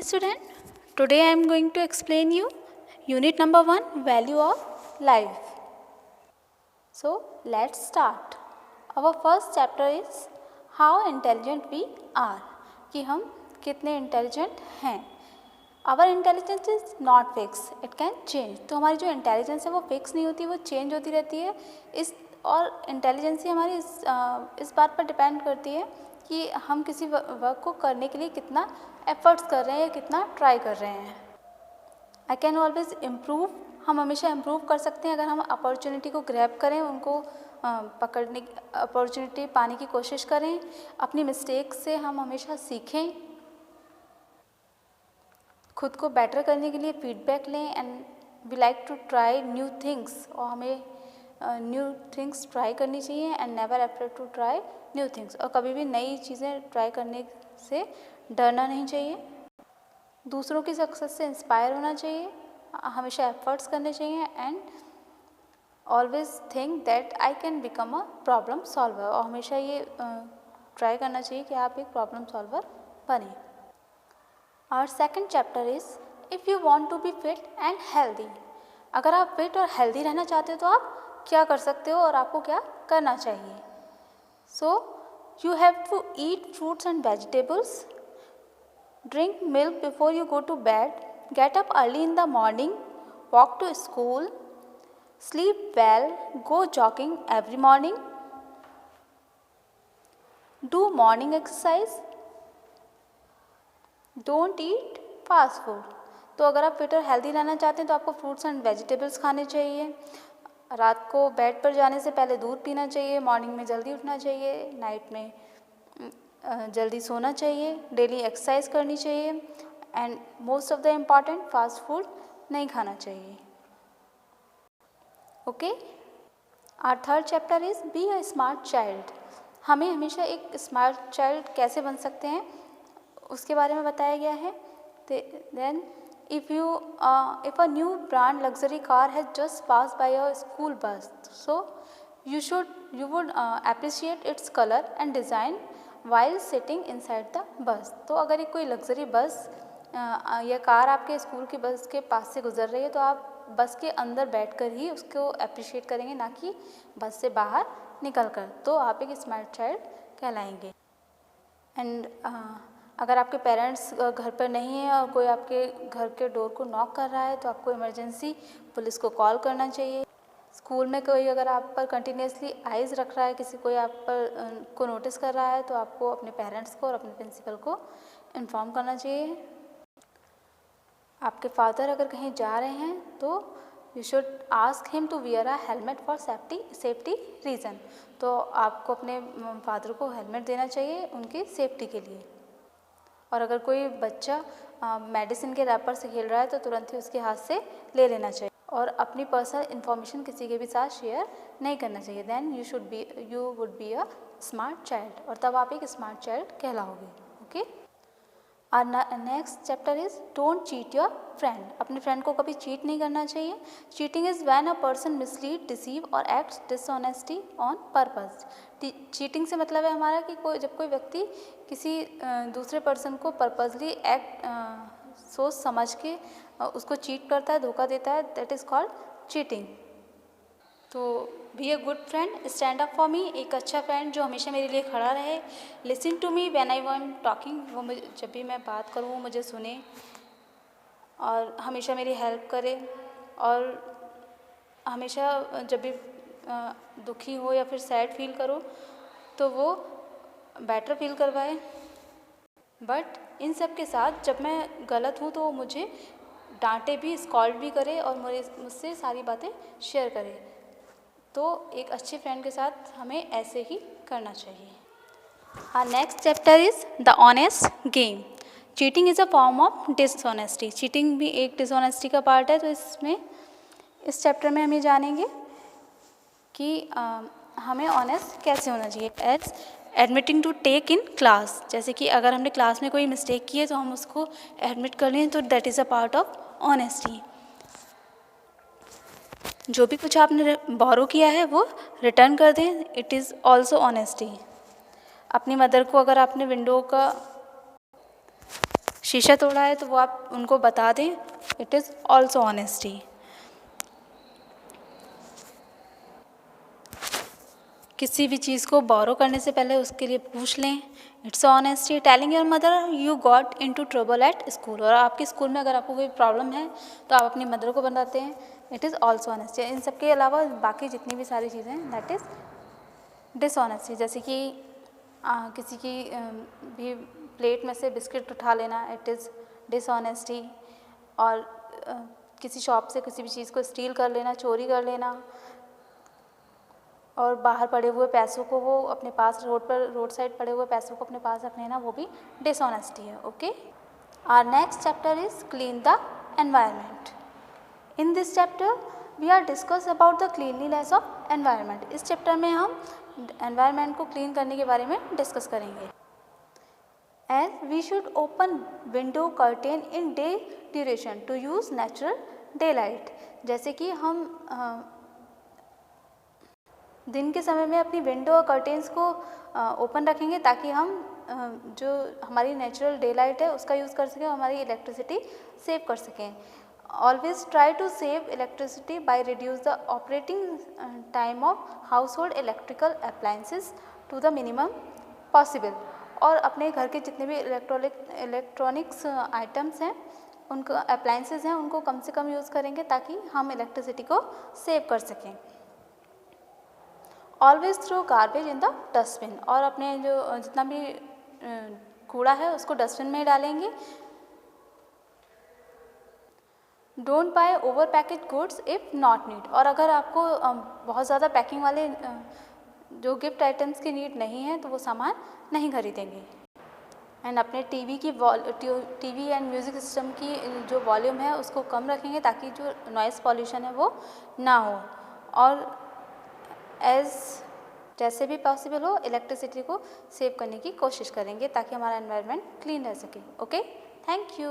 student, today I am going to explain you unit number 1, value of life. So let's start. Our first chapter is how intelligent we are, कि हम कितने intelligent हैं. Our intelligence is not fixed, it can change. तो हमारी जो intelligence है वो fix नहीं होती, वो चेंज होती रहती है. और इंटेलिजेंसी हमारी इस बात पर डिपेंड करती है कि हम किसी वर्क को करने के लिए कितना एफर्ट्स कर रहे हैं या कितना ट्राई कर रहे हैं. आई कैन ऑलवेज इम्प्रूव, हम हमेशा इम्प्रूव कर सकते हैं अगर हम अपॉर्चुनिटी को ग्रैब करें, उनको पकड़ने की अपॉर्चुनिटी पाने की कोशिश करें. अपनी मिस्टेक से हम हमेशा सीखें, खुद को बेटर करने के लिए फीडबैक लें. And we like to try new things, और हमें न्यू थिंग्स ट्राई करनी चाहिए. And never afraid to try new things, और कभी भी नई चीज़ें ट्राई करने से डरना नहीं चाहिए. दूसरों की सक्सेस से इंस्पायर होना चाहिए, हमेशा एफर्ट्स करने चाहिए. And always think that I can become a problem solver, और हमेशा ये ट्राई करना चाहिए कि आप एक प्रॉब्लम सॉल्वर बने. और second chapter is if you want to be fit and healthy. अगर आप फिट और हेल्दी रहना चाहते हो तो आप क्या कर सकते हो और आपको क्या करना चाहिए. So you have to eat fruits and vegetables, drink milk before you go to bed, get up early in the morning, walk to school, sleep well, go jogging every morning, do morning exercise, don't eat fast food. तो अगर आप fit और healthy रहना चाहते हैं तो आपको fruits and vegetables खाने चाहिए. रात को बेड पर जाने से पहले दूध पीना चाहिए, मॉर्निंग में जल्दी उठना चाहिए, नाइट में जल्दी सोना चाहिए, डेली एक्सरसाइज करनी चाहिए. And most of the important fast food नहीं खाना चाहिए. Okay. Our third chapter is be a smart child. हमें हमेशा एक स्मार्ट चाइल्ड कैसे बन सकते हैं उसके बारे में बताया गया है. Then if a new brand luxury car has just passed by a school bus, so you would appreciate its color and design while sitting inside the bus. तो अगर एक कोई लग्जरी बस या कार आपके स्कूल की बस के पास से गुजर रही है तो आप बस के अंदर बैठकर ही उसको अप्रिशिएट करेंगे, ना कि बस से बाहर निकल कर. तो आप एक स्मार्ट चाइल्ड कहलाएंगे. एंड अगर आपके पेरेंट्स घर पर नहीं हैं और कोई आपके घर के डोर को नॉक कर रहा है तो आपको इमरजेंसी पुलिस को कॉल करना चाहिए. स्कूल में कोई अगर आप पर कंटिन्यूसली आइज़ रख रहा है, किसी कोई आप पर को नोटिस कर रहा है, तो आपको अपने पेरेंट्स को और अपने प्रिंसिपल को इन्फॉर्म करना चाहिए. आपके फादर अगर कहीं जा रहे हैं तो you should ask him to wear a helmet for safety reason. तो आपको अपने फादर को हेलमेट देना चाहिए उनकी सेफ्टी के लिए. और अगर कोई बच्चा मेडिसिन के रैपर से खेल रहा है तो तुरंत ही उसके हाथ से ले लेना चाहिए. और अपनी पर्सनल इन्फॉर्मेशन किसी के भी साथ शेयर नहीं करना चाहिए. Then you would be a smart child, और तब आप एक स्मार्ट चाइल्ड कहलाओगे. ओके. और next chapter is don't cheat your friend. अपने फ्रेंड को कभी चीट नहीं करना चाहिए. Cheating is when a person mislead, deceive और acts dishonesty on purpose. Cheating से मतलब है हमारा कि जब कोई व्यक्ति किसी दूसरे पर्सन को पर्पसली सोच समझ के उसको चीट करता है, धोखा देता है, दैट इज़ कॉल्ड चीटिंग. तो be a good friend, stand up for me. एक अच्छा फ्रेंड जो हमेशा मेरे लिए खड़ा रहे. Listen to me when I want talking. वो मुझे जब भी मैं बात करूँ वो मुझे सुने और हमेशा मेरी हेल्प करे. और हमेशा जब भी दुखी हो या फिर सैड फील करो तो वो बेटर फील करवाए. बट इन सब के साथ जब मैं गलत हूँ तो वो मुझे डांटे भी, स्कॉल्ड भी करे और मुझसे सारी बातें शेयर करे. तो एक अच्छे फ्रेंड के साथ हमें ऐसे ही करना चाहिए. हाँ, next chapter is the honest game. Cheating is a form of dishonesty. Cheating भी एक डिसऑनेस्टी का पार्ट है. तो इस चैप्टर में हम ये जानेंगे कि हमें ऑनेस्ट कैसे होना चाहिए. As admitting to take in class. जैसे कि अगर हमने क्लास में कोई मिस्टेक की है तो हम उसको एडमिट कर लें, तो that is a part of honesty. जो भी कुछ आपने बोरो किया है वो रिटर्न कर दें, इट इज़ ऑल्सो ऑनेस्टी. अपनी मदर को अगर आपने विंडो का शीशा तोड़ा है तो वो आप उनको बता दें, इट इज़ ऑल्सो ऑनेस्टी। किसी भी चीज़ को बोरो करने से पहले उसके लिए पूछ लें, it's honesty. Telling your mother you got into trouble at school, और आपके स्कूल में अगर आपको कोई प्रॉब्लम है तो आप अपनी मदर को बताते हैं, इट इज़ ऑल्सो ऑनेस्टी। इन सब के अलावा बाकी जितनी भी सारी चीज़ें हैं दैट इज़ डिसऑनेस्टी। जैसे कि किसी की भी प्लेट में से बिस्किट उठा लेना, इट इज़ डिसऑनेस्टी। और किसी शॉप से किसी भी चीज़ को स्टील कर लेना, चोरी कर लेना, और बाहर पड़े हुए पैसों को वो अपने पास रोड साइड पड़े हुए पैसों को अपने पास रख लेना, वो भी डिसऑनेस्टी है। Okay, our next chapter is clean the environment. In this chapter we are discuss about the cleanliness of environment. इस चैप्टर में हम एनवायरनमेंट को क्लीन करने के बारे में डिस्कस करेंगे। And we should open window curtain in day duration to use natural day light. जैसे कि हम दिन के समय में अपनी विंडो और कर्टेन्स को ओपन रखेंगे ताकि हम जो हमारी नेचुरल डे लाइट है उसका यूज़ कर सकें और हमारी इलेक्ट्रिसिटी सेव कर सकें। Always try to save electricity by reduce the operating time of household electrical appliances to the minimum possible. और अपने घर के जितने भी इलेक्ट्रॉनिक्स आइटम्स हैं, उनको अप्लायंसेस हैं, उनको कम से कम यूज़ करेंगे ताकि हम इलेक्ट्रिसिटी को सेव कर सकें। Always throw garbage in the dustbin, और अपने जो जितना भी कूड़ा है उसको डस्टबिन में डालेंगे। Don't buy over package goods if not need, और अगर आपको बहुत ज़्यादा पैकिंग वाले जो गिफ्ट आइटम्स की नीड नहीं है तो वो सामान नहीं खरीदेंगे। एंड अपने टीवी एंड म्यूज़िक सिस्टम की जो वॉल्यूम है उसको कम रखेंगे ताकि जो नॉइज़ पॉल्यूशन है वो ना हो। और जैसे भी पॉसिबल हो इलेक्ट्रिसिटी को सेव करने की कोशिश करेंगे ताकि हमारा एनवायरनमेंट क्लीन रह सके। Okay, thank you.